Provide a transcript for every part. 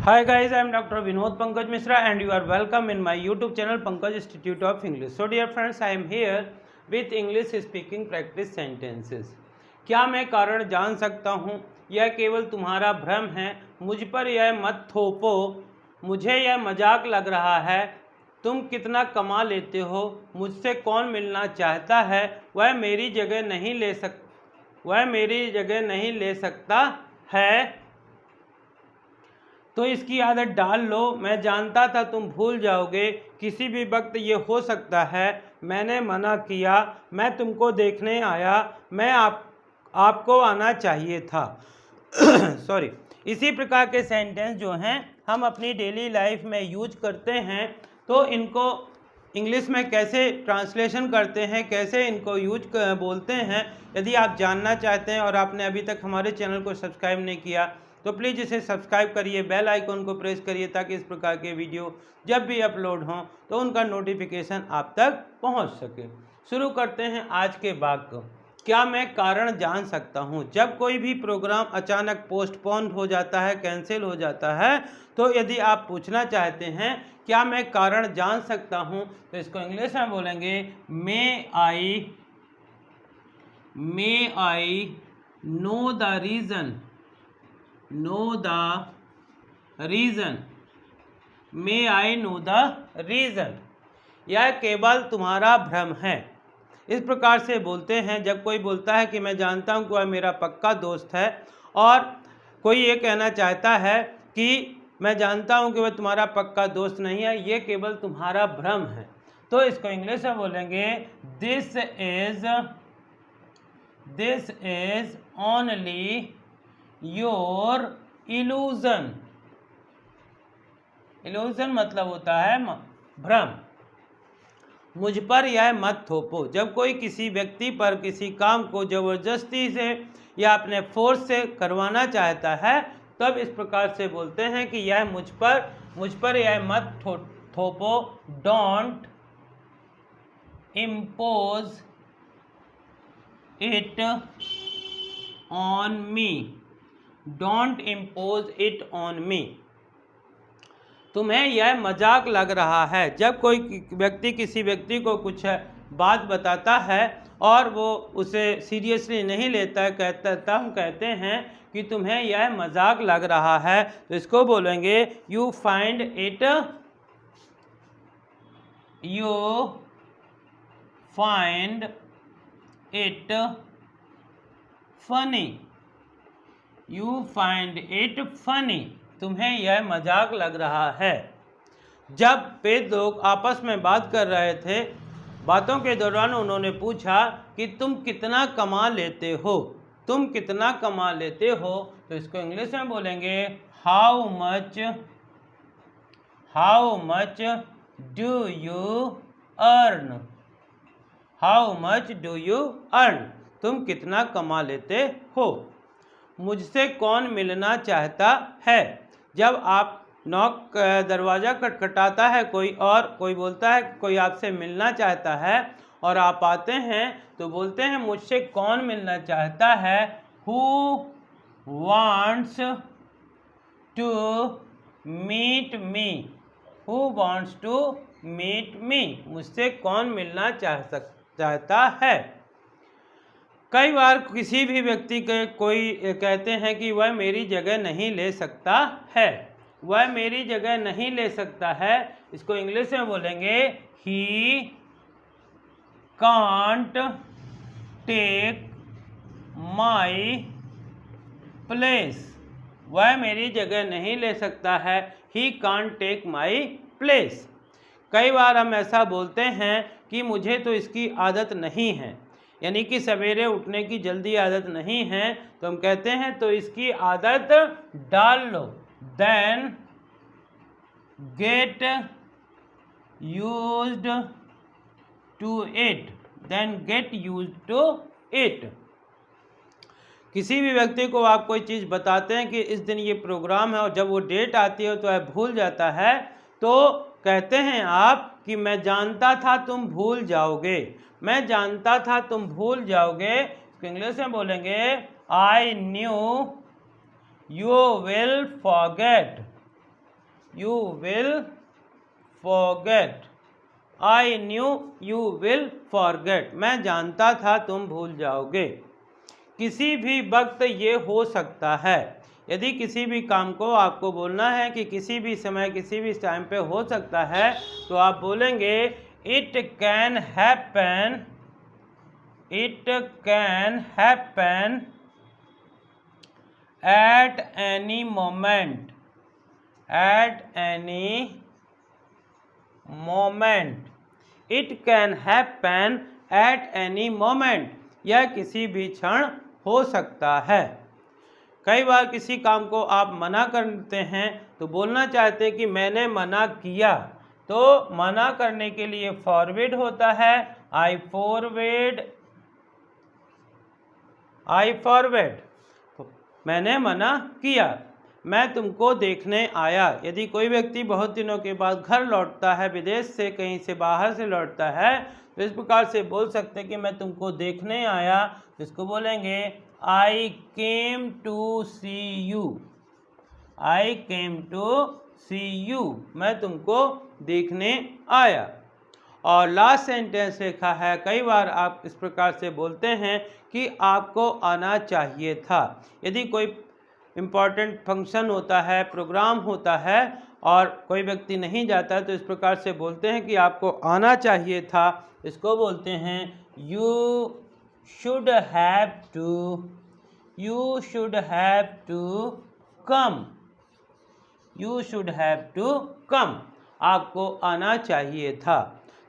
Hi guys, I am Dr. Vinod Pankaj Mishra and you are welcome in my YouTube channel Pankaj Institute of English. So dear friends, I am here with English speaking practice sentences. क्या मैं कारण जान सकता हूँ? यह केवल तुम्हारा भ्रम है, मुझ पर यह मत थोपो, मुझे यह मजाक लग रहा है, तुम कितना कमा लेते हो, मुझसे कौन मिलना चाहता है, वह मेरी जगह नहीं ले सकता है, तो इसकी आदत डाल लो। मैं जानता था तुम भूल जाओगे, किसी भी वक्त ये हो सकता है, मैंने मना किया, मैं तुमको देखने आया, आपको आना चाहिए था। सॉरी। इसी प्रकार के सेंटेंस जो हैं हम अपनी डेली लाइफ में यूज करते हैं, तो इनको इंग्लिश में कैसे ट्रांसलेशन करते हैं, कैसे इनको यूज बोलते हैं, यदि आप जानना चाहते हैं और आपने अभी तक हमारे चैनल को सब्सक्राइब नहीं किया तो प्लीज़ इसे सब्सक्राइब करिए, बेल आइकन को प्रेस करिए ताकि इस प्रकार के वीडियो जब भी अपलोड हों तो उनका नोटिफिकेशन आप तक पहुंच सके। शुरू करते हैं आज के वाक्य। क्या मैं कारण जान सकता हूं? जब कोई भी प्रोग्राम अचानक पोस्टपोन हो जाता है, कैंसिल हो जाता है, तो यदि आप पूछना चाहते हैं क्या मैं कारण जान सकता हूं, तो इसको इंग्लिश में बोलेंगे may I know the reason. May I know the reason. यह केवल तुम्हारा भ्रम है। इस प्रकार से बोलते हैं जब कोई बोलता है कि मैं जानता हूं कि वह मेरा पक्का दोस्त है, और कोई ये कहना चाहता है कि मैं जानता हूं कि वह तुम्हारा पक्का दोस्त नहीं है, ये केवल तुम्हारा भ्रम है, तो इसको इंग्लिश में बोलेंगे this is only your illusion. Illusion मतलब होता है भ्रम। मुझ पर यह मत थोपो। जब कोई किसी व्यक्ति पर किसी काम को जबरदस्ती से या अपने फोर्स से करवाना चाहता है, तब इस प्रकार से बोलते हैं कि यह मुझ पर यह मत थोपो। Don't impose it on me. Don't impose it on me. तुम्हें यह मजाक लग रहा है। जब कोई व्यक्ति किसी व्यक्ति को कुछ बात बताता है और वो उसे सीरियसली नहीं लेता है, हम कहते हैं कि तुम्हें यह मजाक लग रहा है, तो इसको बोलेंगे you find it funny. You find it funny. तुम्हें यह मजाक लग रहा है। जब वेद लोग आपस में बात कर रहे थे, बातों के दौरान उन्होंने पूछा कि तुम कितना कमा लेते हो। तुम कितना कमा लेते हो, तो इसको इंग्लिश में बोलेंगे how much do you earn. How much do you earn. तुम कितना कमा लेते हो। मुझसे कौन मिलना चाहता है। जब आप दरवाज़ा खटखटाता है कोई, और कोई बोलता है कोई आपसे मिलना चाहता है और आप आते हैं, तो बोलते हैं मुझसे कौन मिलना चाहता है। Who wants to meet me. Who wants to meet me. मुझसे कौन मिलना चाहता है। कई बार किसी भी व्यक्ति के कोई कहते हैं कि वह मेरी जगह नहीं ले सकता है। वह मेरी जगह नहीं ले सकता है, इसको इंग्लिश में बोलेंगे he can't take my place. वह मेरी जगह नहीं ले सकता है। He can't take my place. कई बार हम ऐसा बोलते हैं कि मुझे तो इसकी आदत नहीं है, यानी कि सवेरे उठने की जल्दी आदत नहीं है, तो हम कहते हैं तो इसकी आदत डाल लो। Then get used to it. Then get used to it. किसी भी व्यक्ति को आप कोई चीज़ बताते हैं कि इस दिन ये प्रोग्राम है, और जब वो डेट आती है तो वह भूल जाता है, तो कहते हैं आप कि मैं जानता था तुम भूल जाओगे। मैं जानता था तुम भूल जाओगे। इंग्लिश में बोलेंगे I knew you will forget. you will forget. I knew you will forget. मैं जानता था तुम भूल जाओगे। किसी भी वक्त ये हो सकता है। यदि किसी भी काम को आपको बोलना है कि किसी भी समय किसी भी टाइम पे हो सकता है, तो आप बोलेंगे it can happen, it can happen at any moment, at any moment. It can happen at any moment, यह किसी भी क्षण हो सकता है। कई बार किसी काम को आप मना करते हैं तो बोलना चाहते हैं कि मैंने मना किया, तो मना करने के लिए फॉरवर्ड होता है, आई फॉरवर्ड, आई फॉरवर्ड। मैंने मना किया। मैं तुमको देखने आया। यदि कोई व्यक्ति बहुत दिनों के बाद घर लौटता है, विदेश से कहीं से बाहर से लौटता है, तो इस प्रकार से बोल सकते हैं कि मैं तुमको देखने आया। इसको बोलेंगे I came to see you, I came to see you, मैं तुमको देखने आया। और लास्ट सेंटेंस लिखा है, कई बार आप इस प्रकार से बोलते हैं कि आपको आना चाहिए था। यदि कोई इम्पॉर्टेंट फंक्शन होता है, प्रोग्राम होता है और कोई व्यक्ति नहीं जाता है, तो इस प्रकार से बोलते हैं कि आपको आना चाहिए था। इसको बोलते हैं you should have to, you should have to come, you should have to come, आपको आना चाहिए था।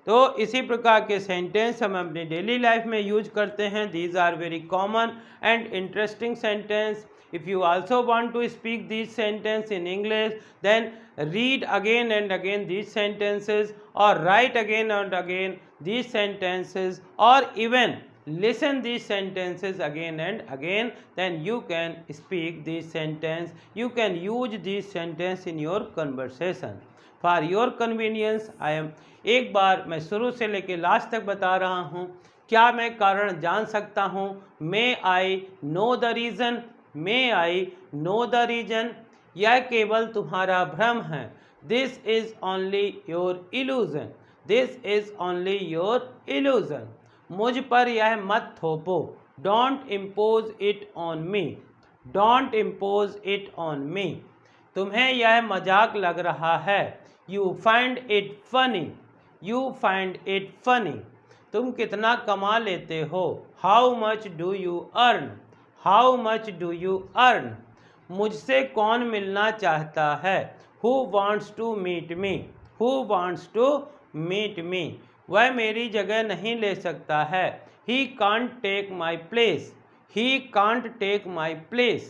तो इसी प्रकार के सेंटेंस हम अपनी डेली लाइफ में यूज करते हैं। These are very common and interesting sentence. If you also want to speak these sentences in English, then read again and again these sentences, or write again and again these sentences, or even listen these sentences again and again. Then you can speak these sentences. You can use these sentences in your conversation. For your convenience, I am एक बार मैं शुरू से लेकर last तक बता रहा हूँ। क्या मैं कारण जान सकता हूँ? May I know the reason? May I know the reason? यह केवल तुम्हारा भ्रम है। This is only your illusion. This is only your illusion. मुझ पर यह मत थोपो। Don't impose it on me. Don't impose it on me. तुम्हें यह मजाक लग रहा है। You find it funny. You find it funny. तुम कितना कमा लेते हो? How much do you earn? How much do you earn? मुझसे कौन मिलना चाहता है? Who wants to meet me? Who wants to meet me? वह मेरी जगह नहीं ले सकता है। He can't take my place. He can't take my place.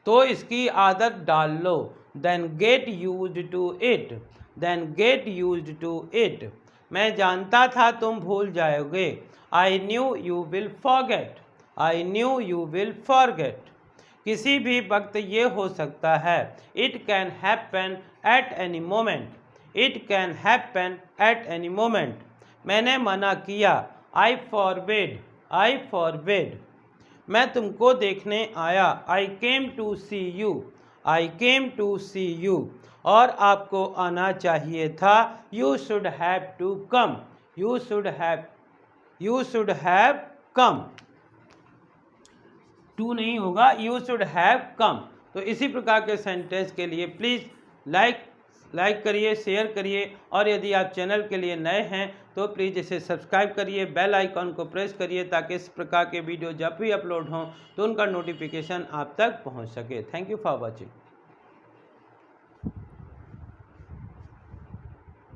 तो इसकी आदत डाल लो। Then get used to it. Then get used to it. मैं जानता था तुम भूल जाओगे। I knew you will forget. I knew you will forget. किसी भी वक्त ये हो सकता है। It can happen at any moment. It can happen at any moment. मैंने मना किया। I forbade. I forbade. मैं तुमको देखने आया। I came to see you. I came to see you. और आपको आना चाहिए था। You should have to come. You should have come. To नहीं होगा, यू शुड हैव कम। तो इसी प्रकार के सेंटेंस के लिए प्लीज़ लाइक करिए, शेयर करिए, और यदि आप चैनल के लिए नए हैं तो प्लीज़ इसे सब्सक्राइब करिए, बेल आइकॉन को प्रेस करिए, ताकि इस प्रकार के वीडियो जब भी अपलोड हों तो उनका नोटिफिकेशन आप तक पहुंच सके। Thank you for watching.